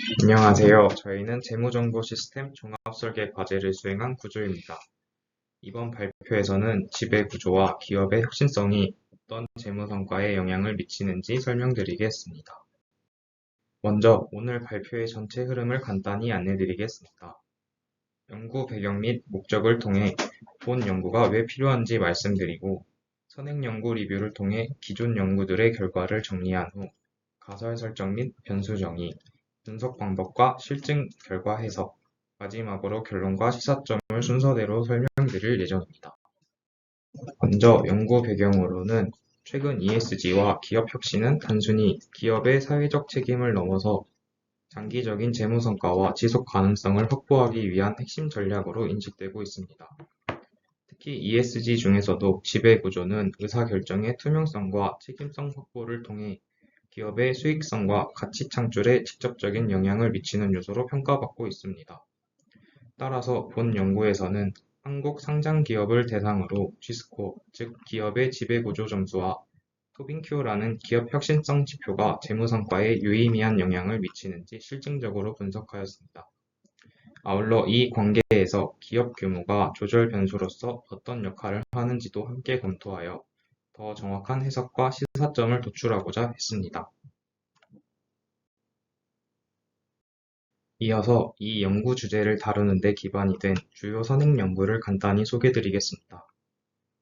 안녕하세요. 저희는 재무정보 시스템 종합설계 과제를 수행한 구조입니다. 이번 발표에서는 지배구조와 기업의 혁신성이 어떤 재무성과에 영향을 미치는지 설명드리겠습니다. 먼저 오늘 발표의 전체 흐름을 간단히 안내드리겠습니다. 연구 배경 및 목적을 통해 본 연구가 왜 필요한지 말씀드리고, 선행 연구 리뷰를 통해 기존 연구들의 결과를 정리한 후 가설 설정 및 변수 정의, 분석 방법과 실증 결과 해석, 마지막으로 결론과 시사점을 순서대로 설명드릴 예정입니다. 먼저 연구 배경으로는 최근 ESG와 기업 혁신은 단순히 기업의 사회적 책임을 넘어서 장기적인 재무 성과와 지속 가능성을 확보하기 위한 핵심 전략으로 인식되고 있습니다. 특히 ESG 중에서도 지배구조는 의사결정의 투명성과 책임성 확보를 통해 기업의 수익성과 가치 창출에 직접적인 영향을 미치는 요소로 평가받고 있습니다. 따라서 본 연구에서는 한국 상장 기업을 대상으로 G스코어, 즉 기업의 지배구조 점수와 토빙큐라는 기업 혁신성 지표가 재무성과에 유의미한 영향을 미치는지 실증적으로 분석하였습니다. 아울러 이 관계에서 기업 규모가 조절 변수로서 어떤 역할을 하는지도 함께 검토하여 더 정확한 해석과 시사점을 도출하고자 했습니다. 이어서 이 연구 주제를 다루는 데 기반이 된 주요 선행 연구를 간단히 소개드리겠습니다.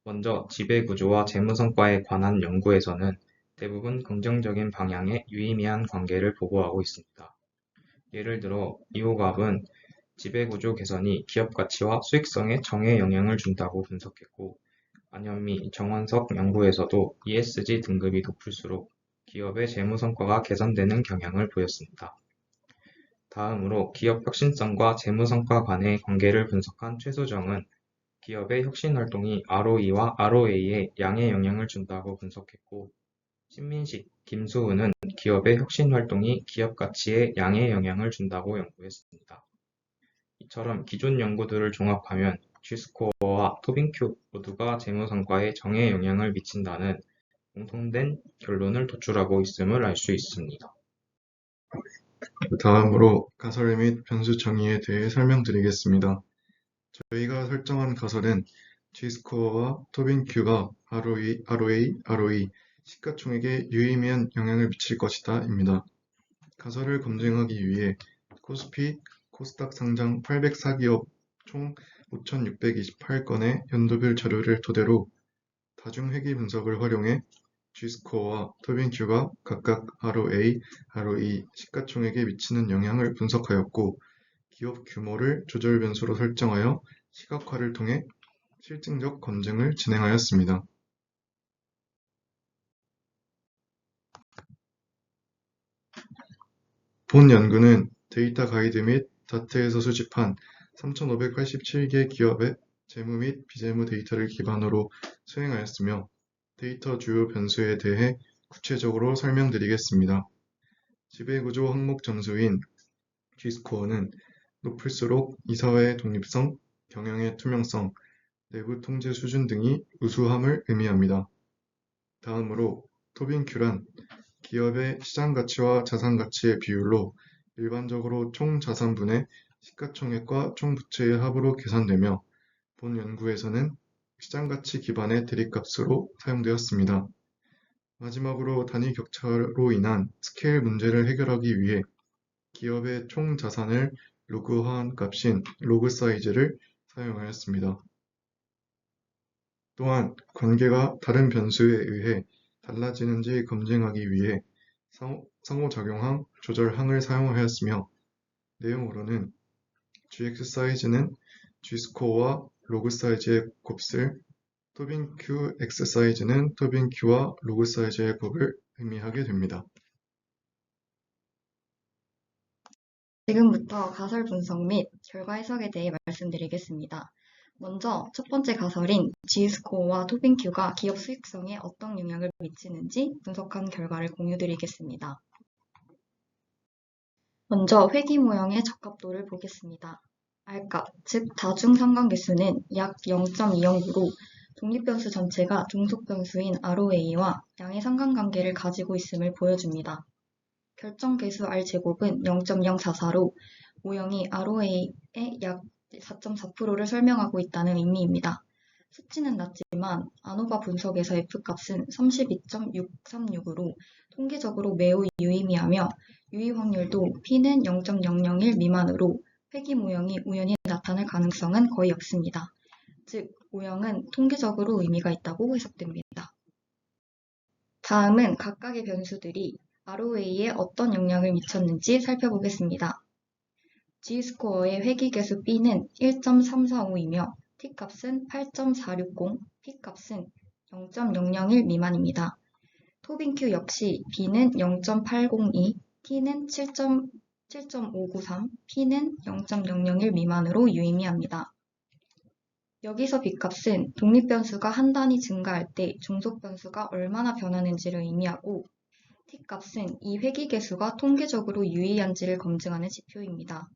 먼저 지배구조와 재무성과에 관한 연구에서는 대부분 긍정적인 방향의 유의미한 관계를 보고하고 있습니다. 예를 들어 이호갑은 지배구조 개선이 기업 가치와 수익성에 정에 영향을 준다고 분석했고, 안현미, 정원석 연구에서도 ESG 등급이 높을수록 기업의 재무성과가 개선되는 경향을 보였습니다. 다음으로 기업 혁신성과 재무성과 간의 관계를 분석한 최수정은 기업의 혁신활동이 ROE와 ROA에 양의 영향을 준다고 분석했고, 신민식, 김수은은 기업의 혁신활동이 기업 가치에 양의 영향을 준다고 연구했습니다. 이처럼 기존 연구들을 종합하면 G스코어와 토빙큐 모두가 재무성과에 정의 영향을 미친다는 공통된 결론을 도출하고 있음을 알 수 있습니다. 다음으로 가설 및 변수 정의에 대해 설명드리겠습니다. 저희가 설정한 가설은 G스코어와 토빙큐가 ROE, 시가총액에 유의미한 영향을 미칠 것이다 입니다. 가설을 검증하기 위해 코스피, 코스닥 상장 804기업 총 5,628건의 연도별 자료를 토대로 다중회귀 분석을 활용해 G스코어와 토빙큐가 각각 ROA, ROE, 시가총액에 미치는 영향을 분석하였고, 기업 규모를 조절 변수로 설정하여 시각화를 통해 실증적 검증을 진행하였습니다. 본 연구는 데이터 가이드 및 다트에서 수집한 3,587개 기업의 재무 및 비재무 데이터를 기반으로 수행하였으며, 데이터 주요 변수에 대해 구체적으로 설명드리겠습니다. 지배구조 항목 점수인 G스코어는 높을수록 이사회의 독립성, 경영의 투명성, 내부 통제 수준 등이 우수함을 의미합니다. 다음으로 토빙큐란 기업의 시장 가치와 자산 가치의 비율로 일반적으로 총 자산분의 시가총액과 총 부채의 합으로 계산되며, 본 연구에서는 시장 가치 기반의 대립값으로 사용되었습니다. 마지막으로 단위 격차로 인한 스케일 문제를 해결하기 위해 기업의 총 자산을 로그화한 값인 로그 사이즈를 사용하였습니다. 또한 관계가 다른 변수에 의해 달라지는지 검증하기 위해 상호작용항, 조절항을 사용하였으며, 내용으로는 GX 사이즈는 G스코어와 로그 사이즈의 곱슬, 토빙큐 X 사이즈는 토빙큐와 로그 사이즈의 곱을 의미하게 됩니다. 지금부터 가설 분석 및 결과 해석에 대해 말씀드리겠습니다. 먼저 첫 번째 가설인 G스코어와 토빙큐가 기업 수익성에 어떤 영향을 미치는지 분석한 결과를 공유드리겠습니다. 먼저 회귀 모형의 적합도를 보겠습니다. R값, 즉 다중 상관계수는 약 0.209로 독립변수 전체가 종속변수인 ROA와 양의 상관관계를 가지고 있음을 보여줍니다. 결정계수 R제곱은 0.044로 모형이 ROA의 약 4.4%를 설명하고 있다는 의미입니다. 수치는 낮지만 아노바 분석에서 F값은 32.636으로 통계적으로 매우 유의미하며 유의 확률도 P는 0.001 미만으로 회귀 모형이 우연히 나타날 가능성은 거의 없습니다. 즉, 모형은 통계적으로 의미가 있다고 해석됩니다. 다음은 각각의 변수들이 ROA에 어떤 영향을 미쳤는지 살펴보겠습니다. G스코어의 회귀계수 B는 1.345이며 T값은 8.460, P값은 0.001 미만입니다. 토빈Q 역시 B는 0.802, T는 7.593, P는 0.001 미만으로 유의미합니다. 여기서 B값은 독립변수가 한 단위 증가할 때 종속변수가 얼마나 변하는지를 의미하고 T값은 이 회귀계수가 통계적으로 유의한지를 검증하는 지표입니다.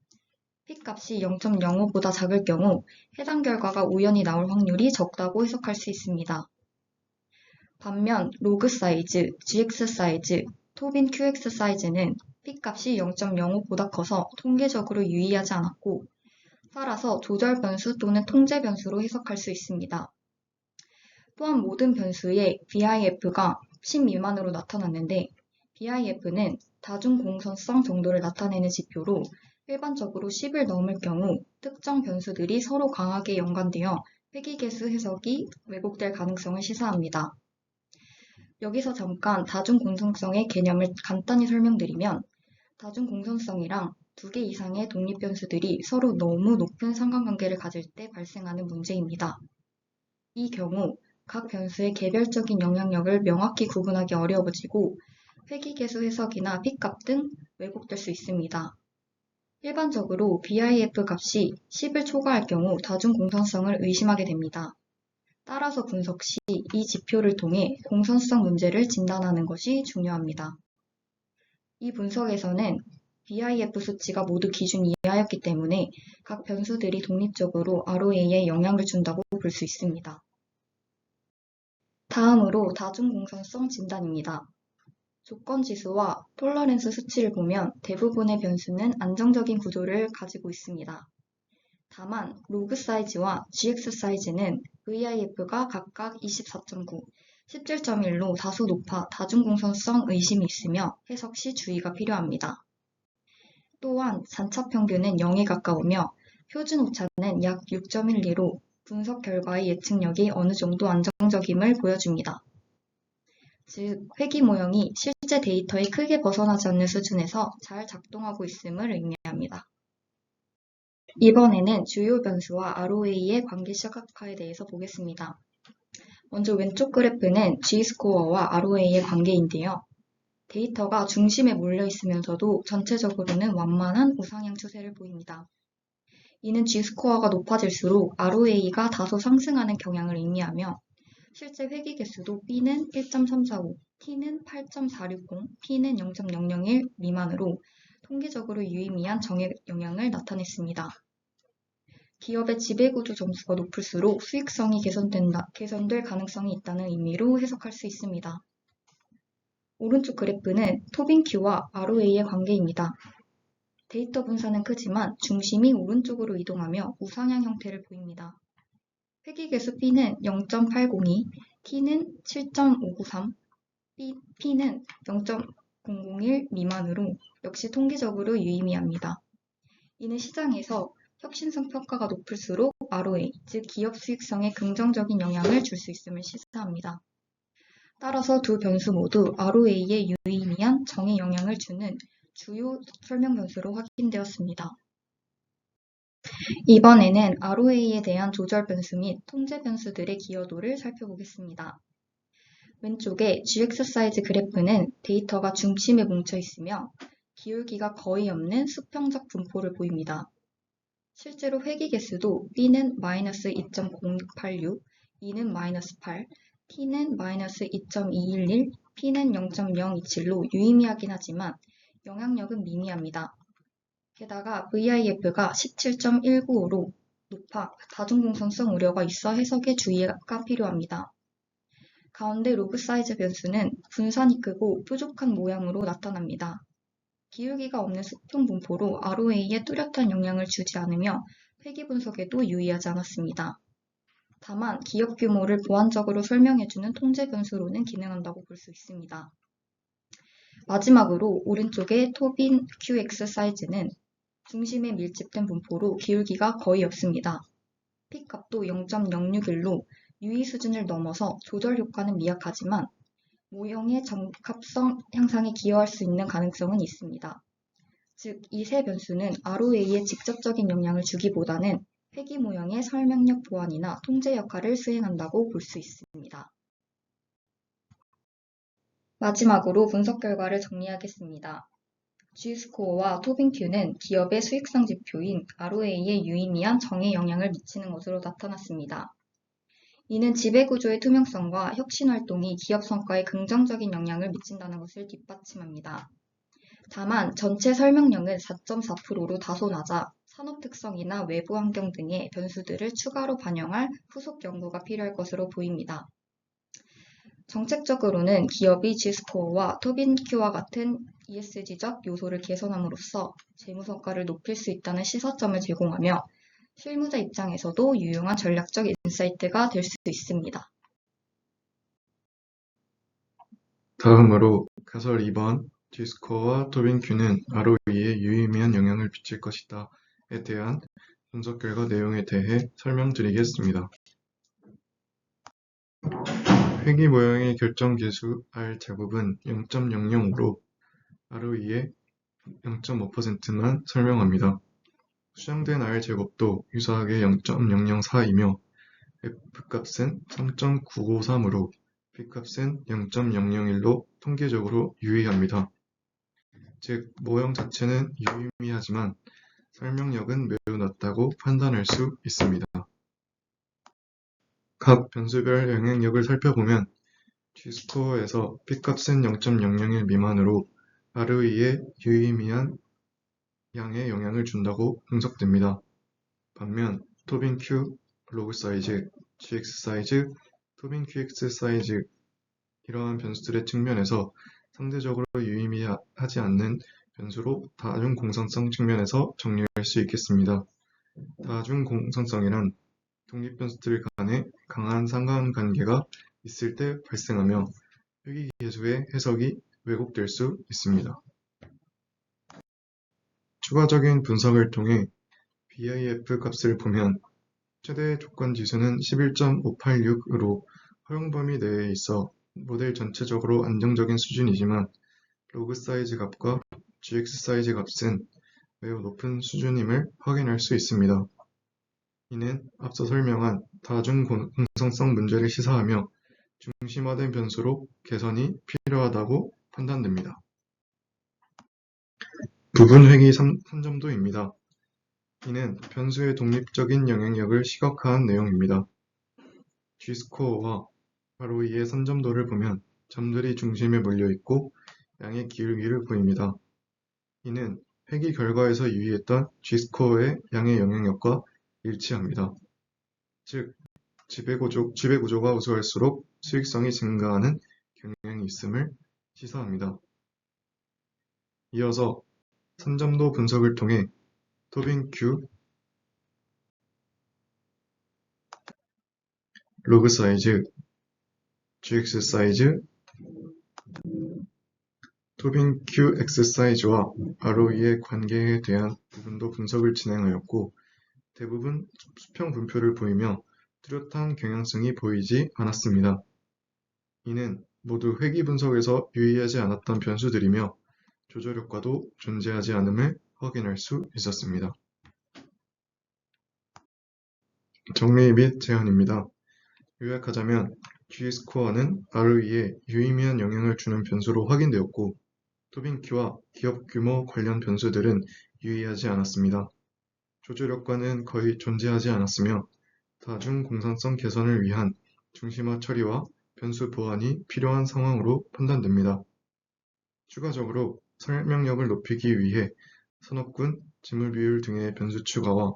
P값이 0.05보다 작을 경우 해당 결과가 우연히 나올 확률이 적다고 해석할 수 있습니다. 반면 로그 사이즈, GX 사이즈, 토빈 QX 사이즈는 P값이 0.05보다 커서 통계적으로 유의하지 않았고 따라서 조절 변수 또는 통제 변수로 해석할 수 있습니다. 또한 모든 변수의 BIF가 10 미만으로 나타났는데 BIF는 다중 공선성 정도를 나타내는 지표로 일반적으로 10을 넘을 경우 특정 변수들이 서로 강하게 연관되어 회귀계수 해석이 왜곡될 가능성을 시사합니다. 여기서 잠깐 다중 공선성의 개념을 간단히 설명드리면 다중 공선성이랑 2개 이상의 독립 변수들이 서로 너무 높은 상관관계를 가질 때 발생하는 문제입니다. 이 경우 각 변수의 개별적인 영향력을 명확히 구분하기 어려워지고 회귀계수 해석이나 P값 등 왜곡될 수 있습니다. 일반적으로 BIF 값이 10을 초과할 경우 다중 공선성을 의심하게 됩니다. 따라서 분석 시 이 지표를 통해 공선성 문제를 진단하는 것이 중요합니다. 이 분석에서는 BIF 수치가 모두 기준 이하였기 때문에 각 변수들이 독립적으로 ROA에 영향을 준다고 볼 수 있습니다. 다음으로 다중공선성 진단입니다. 조건지수와 톨러런스 수치를 보면 대부분의 변수는 안정적인 구조를 가지고 있습니다. 다만 로그 사이즈와 GX 사이즈는 VIF가 각각 24.9, 17.1로 다소 높아 다중공선성 의심이 있으며 해석 시 주의가 필요합니다. 또한 산차평균은 0에 가까우며 표준 오차는 약 6.12로 분석 결과의 예측력이 어느 정도 안정적임을 보여줍니다. 즉, 회귀 모형이 실제 데이터에 크게 벗어나지 않는 수준에서 잘 작동하고 있음을 의미합니다. 이번에는 주요 변수와 ROA의 관계 시각화에 대해서 보겠습니다. 먼저 왼쪽 그래프는 G스코어와 ROA의 관계인데요. 데이터가 중심에 몰려 있으면서도 전체적으로는 완만한 우상향 추세를 보입니다. 이는 G스코어가 높아질수록 ROA가 다소 상승하는 경향을 의미하며 실제 회귀 개수도 B는 1.345, T는 8.460, P는 0.001 미만으로 통계적으로 유의미한 정액 영향을 나타냈습니다. 기업의 지배구조 점수가 높을수록 수익성이 개선될 가능성이 있다는 의미로 해석할 수 있습니다. 오른쪽 그래프는 토빈Q와 ROA의 관계입니다. 데이터 분산은 크지만 중심이 오른쪽으로 이동하며 우상향 형태를 보입니다. 회귀계수 B는 0.802, T는 7.593, P는 0.001 미만으로 역시 통계적으로 유의미합니다. 이는 시장에서 혁신성 평가가 높을수록 ROA, 즉 기업 수익성에 긍정적인 영향을 줄 수 있음을 시사합니다. 따라서 두 변수 모두 ROA에 유의미한 정의 영향을 주는 주요 설명 변수로 확인되었습니다. 이번에는 ROA에 대한 조절 변수 및 통제 변수들의 기여도를 살펴보겠습니다. 왼쪽의 GX 사이즈 그래프는 데이터가 중심에 뭉쳐 있으며 기울기가 거의 없는 수평적 분포를 보입니다. 실제로 회귀 개수도 B는 마이너스 2.086, E는 마이너스 8, T는 마이너스 2.211, P는 0.027로 유의미하긴 하지만 영향력은 미미합니다. 게다가 VIF가 17.195로 높아 다중공선성 우려가 있어 해석에 주의가 필요합니다. 가운데 로그 사이즈 변수는 분산이 크고 뾰족한 모양으로 나타납니다. 기울기가 없는 수평 분포로 ROA에 뚜렷한 영향을 주지 않으며 회귀 분석에도 유의하지 않았습니다. 다만 기업 규모를 보완적으로 설명해주는 통제 변수로는 기능한다고 볼 수 있습니다. 마지막으로 오른쪽의 토빈 QX 사이즈는 중심에 밀집된 분포로 기울기가 거의 없습니다. P값도 0.061로 유의 수준을 넘어서 조절 효과는 미약하지만 모형의 적합성 향상에 기여할 수 있는 가능성은 있습니다. 즉, 이 세 변수는 ROA에 직접적인 영향을 주기보다는 회귀 모형의 설명력 보완이나 통제 역할을 수행한다고 볼 수 있습니다. 마지막으로 분석 결과를 정리하겠습니다. G스코어와 토빈Q는 기업의 수익성 지표인 ROA에 유의미한 정에 영향을 미치는 것으로 나타났습니다. 이는 지배구조의 투명성과 혁신활동이 기업 성과에 긍정적인 영향을 미친다는 것을 뒷받침합니다. 다만 전체 설명력은 4.4%로 다소 낮아 산업 특성이나 외부 환경 등의 변수들을 추가로 반영할 후속 연구가 필요할 것으로 보입니다. 정책적으로는 기업이 G스코어와 토빈Q와 같은 ESG적 요소를 개선함으로써 재무성과를 높일 수 있다는 시사점을 제공하며 실무자 입장에서도 유용한 전략적 인사이트가 될 수 있습니다. 다음으로 가설 2번 G스코어와 토빈Q는 ROE에 유의미한 영향을 미칠 것이다에 대한 분석 결과 내용에 대해 설명드리겠습니다. 회귀 모형의 결정 계수 R 제곱은 0.005로 ROE의 0.5%만 설명합니다. 수정된 R 제곱도 유사하게 0.004이며 F값은 3.953으로 P값은 0.001로 통계적으로 유의합니다. 즉, 모형 자체는 유의미하지만 설명력은 매우 낮다고 판단할 수 있습니다. 각 변수별 영향력을 살펴보면 G스코어에서 P값은 0.001 미만으로 ROE에 유의미한 양의 영향을 준다고 분석됩니다. 반면 토빈Q, 로그 사이즈, GX 사이즈, 토빈 QX 사이즈 이러한 변수들의 측면에서 상대적으로 유의미하지 않는 변수로 다중 공산성 측면에서 정리할 수 있겠습니다. 다중 공산성이란 독립 변수들 간에 강한 상관관계가 있을 때 발생하며 회귀 계수의 해석이 왜곡될 수 있습니다. 추가적인 분석을 통해 BIF 값을 보면 최대 조건 지수는 11.586으로 허용 범위 내에 있어 모델 전체적으로 안정적인 수준이지만 로그 사이즈 값과 GX 사이즈 값은 매우 높은 수준임을 확인할 수 있습니다. 이는 앞서 설명한 다중 공정성 문제를 시사하며 중심화된 변수로 개선이 필요하다고 판단됩니다. 부분 회귀 산점도입니다. 이는 변수의 독립적인 영향력을 시각화한 내용입니다. G스코어와 ROE의 산점도를 보면 점들이 중심에 몰려있고 양의 기울기를 보입니다. 이는 회귀 결과에서 유의했던 G스코어의 양의 영향력과 일치합니다. 즉, 지배구조가 우수할수록 수익성이 증가하는 경향이 있음을 시사합니다. 이어서 산점도 분석을 통해 토빈Q, 로그 사이즈, GX 사이즈, 토빈 QX 사이즈와 ROE의 관계에 대한 부분도 분석을 진행하였고 대부분 수평 분표를 보이며 뚜렷한 경향성이 보이지 않았습니다. 이는 모두 회귀 분석에서 유의하지 않았던 변수들이며 조절 효과도 존재하지 않음을 확인할 수 있었습니다. 정리 및 제안입니다. 요약하자면 G스코어는 ROE에 유의미한 영향을 주는 변수로 확인되었고 토빈Q와 기업 규모 관련 변수들은 유의하지 않았습니다. 조절 효과는 거의 존재하지 않았으며 다중 공산성 개선을 위한 중심화 처리와 변수 보완이 필요한 상황으로 판단됩니다. 추가적으로 설명력을 높이기 위해 산업군, 지물 비율 등의 변수 추가와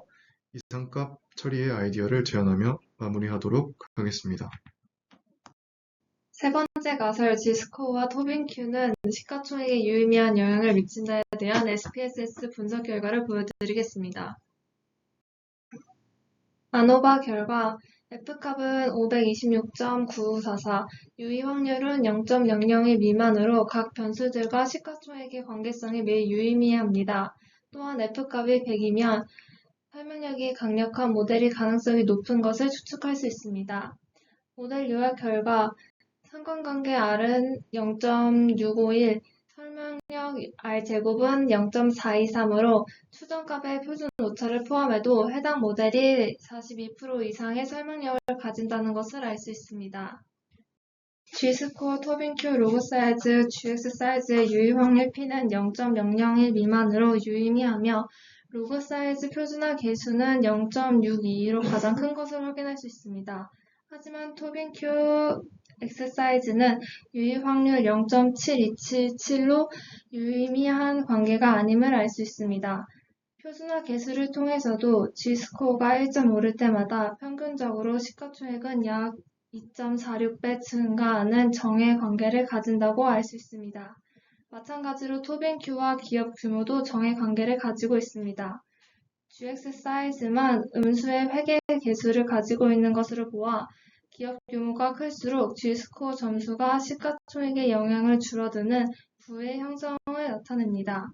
이상값 처리의 아이디어를 제안하며 마무리하도록 하겠습니다. 세 번째 가설 G스코어와 토빈큐는 시가총액에 유의미한 영향을 미친다에 대한 SPSS 분석 결과를 보여드리겠습니다. 아노바 결과 F값은 526.9944, 유의 확률은 0.001 미만으로 각 변수들과 시가총액의 관계성이 매우 유의미합니다. 또한 F값이 100이면 설명력이 강력한 모델이 가능성이 높은 것을 추측할 수 있습니다. 모델 요약 결과 상관관계 R은 0.651, 설명력 R제곱은 0.423으로 추정값의 표준 오차를 포함해도 해당 모델이 42% 이상의 설명력을 가진다는 것을 알 수 있습니다. G스코어, 토빈큐, 로그 사이즈, GX 사이즈의 유의 확률 P는 0.001 미만으로 유의미하며 로그 사이즈 표준화 계수는 0.622로 가장 큰 것을 확인할 수 있습니다. 하지만 토빈큐 X 사이즈는 유의 확률 0.7277로 유의미한 관계가 아님을 알 수 있습니다. 표준화 계수를 통해서도 G스코어가 1.5를 때마다 평균적으로 시가총액은 약 2.46배 증가하는 정의 관계를 가진다고 알 수 있습니다. 마찬가지로 토빈큐와 기업 규모도 정의 관계를 가지고 있습니다. GX 사이즈만 음수의 회계 계수를 가지고 있는 것으로 보아 기업 규모가 클수록 G스코어 점수가 시가총액에 영향을 줄어드는 부의 형성을 나타냅니다.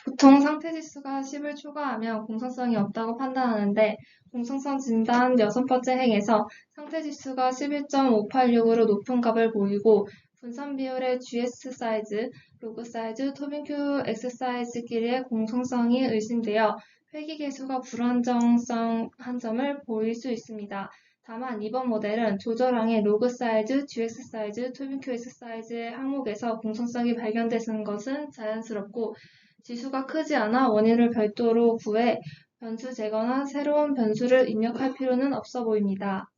보통 상태지수가 10을 초과하면 공정성이 없다고 판단하는데 공정성 진단 6번째 행에서 상태지수가 11.586으로 높은 값을 보이고 분산 비율의 GS 사이즈, 로그 사이즈, 토빈큐 X 사이즈끼리의 공정성이 의심되어 회귀계수가 불안정성한 점을 보일 수 있습니다. 다만 이번 모델은 조절항의 로그 사이즈, GX 사이즈, 토빈큐 X 사이즈의 항목에서 공정성이 발견되는 것은 자연스럽고 지수가 크지 않아 원인을 별도로 구해 변수 제거나 새로운 변수를 입력할 필요는 없어 보입니다.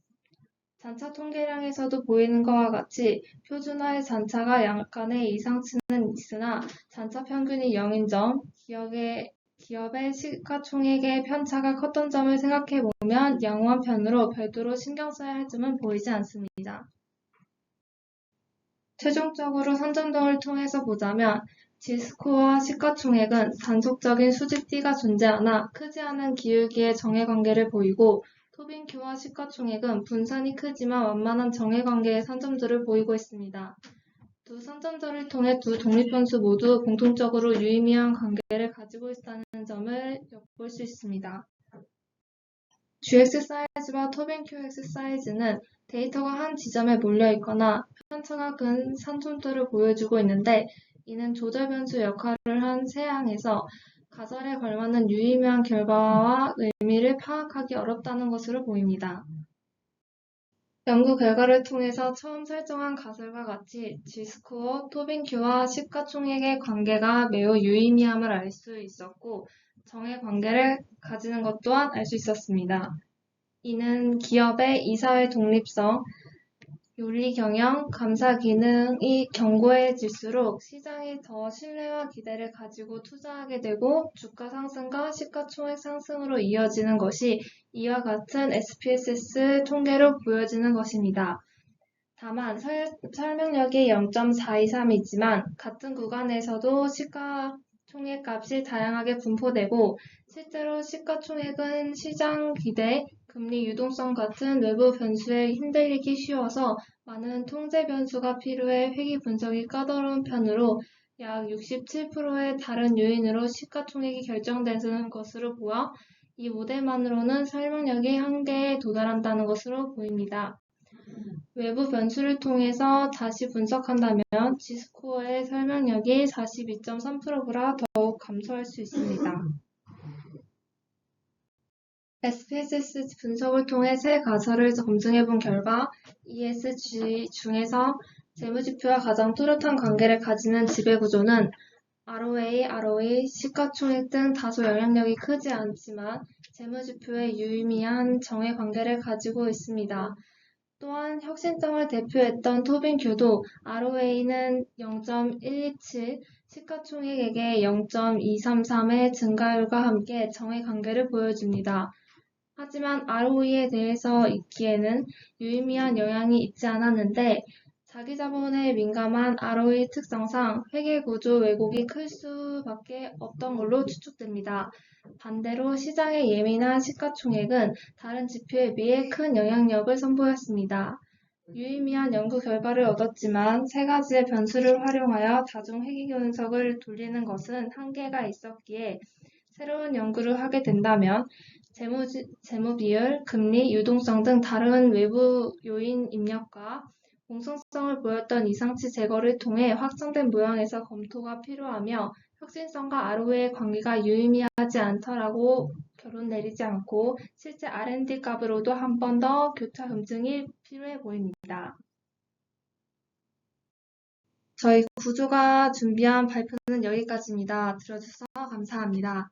잔차 통계량에서도 보이는 것과 같이 표준화의 잔차가 약간의 이상치는 있으나 잔차 평균이 0인 점, 기업의 시가총액의 편차가 컸던 점을 생각해 보면 양호한 편으로 별도로 신경 써야 할 점은 보이지 않습니다. 최종적으로 선점등을 통해서 보자면 G스코어와 시가총액은 단속적인 수직띠가 존재하나 크지 않은 기울기의 정해관계를 보이고 토빈큐와 시가총액은 분산이 크지만 완만한 정해관계의 선점들을 보이고 있습니다. 두 선점들을 통해 두 독립변수 모두 공통적으로 유의미한 관계를 가지고 있다는 점을 엿볼 수 있습니다. GX 사이즈와 토빈큐 X 사이즈는 데이터가 한 지점에 몰려있거나 편차가 큰 선점들을 보여주고 있는데 이는 조절 변수 역할을 한 세 항에서 가설에 걸맞는 유의미한 결과와 의미를 파악하기 어렵다는 것으로 보입니다. 연구 결과를 통해서 처음 설정한 가설과 같이 G스코어, 토빈큐와 시가총액의 관계가 매우 유의미함을 알 수 있었고 정의 관계를 가지는 것 또한 알 수 있었습니다. 이는 기업의 이사회 독립성, 윤리 경영, 감사 기능이 견고해질수록 시장이 더 신뢰와 기대를 가지고 투자하게 되고 주가 상승과 시가총액 상승으로 이어지는 것이 이와 같은 SPSS 통계로 보여지는 것입니다. 다만 설명력이 0.423이지만 같은 구간에서도 시가총액 값이 다양하게 분포되고 실제로 시가총액은 시장 기대, 금리 유동성 같은 외부 변수에 흔들리기 쉬워서 많은 통제 변수가 필요해 회귀 분석이 까다로운 편으로 약 67%의 다른 요인으로 시가총액이 결정되는 것으로 보아 이 모델만으로는 설명력이 한계에 도달한다는 것으로 보입니다. 외부 변수를 통해서 다시 분석한다면 G스코어의 설명력이 42.3%보다 더욱 감소할 수 있습니다. SPSS 분석을 통해 세 가설을 검증해본 결과 ESG 중에서 재무지표와 가장 뚜렷한 관계를 가지는 지배구조는 ROA, ROE, 시가총액 등 다소 영향력이 크지 않지만 재무지표에 유의미한 정의 관계를 가지고 있습니다. 또한 혁신성을 대표했던 토빈큐도 ROA는 0.127, 시가총액에게 0.233의 증가율과 함께 정의 관계를 보여줍니다. 하지만 ROE에 대해서 익히에는 유의미한 영향이 있지 않았는데 자기 자본에 민감한 ROE 특성상 회계 구조 왜곡이 클 수밖에 없던 걸로 추측됩니다. 반대로 시장에 예민한 시가총액은 다른 지표에 비해 큰 영향력을 선보였습니다. 유의미한 연구 결과를 얻었지만 세 가지의 변수를 활용하여 다중 회계 분석을 돌리는 것은 한계가 있었기에 새로운 연구를 하게 된다면 재무 비율, 금리, 유동성 등 다른 외부 요인 입력과 공정성을 보였던 이상치 제거를 통해 확정된 모형에서 검토가 필요하며 혁신성과 ROE의 관계가 유의미하지 않더라고 결론 내리지 않고 실제 R&D 값으로도 한 번 더 교차 검증이 필요해 보입니다. 저희 구조가 준비한 발표는 여기까지입니다. 들어주셔서 감사합니다.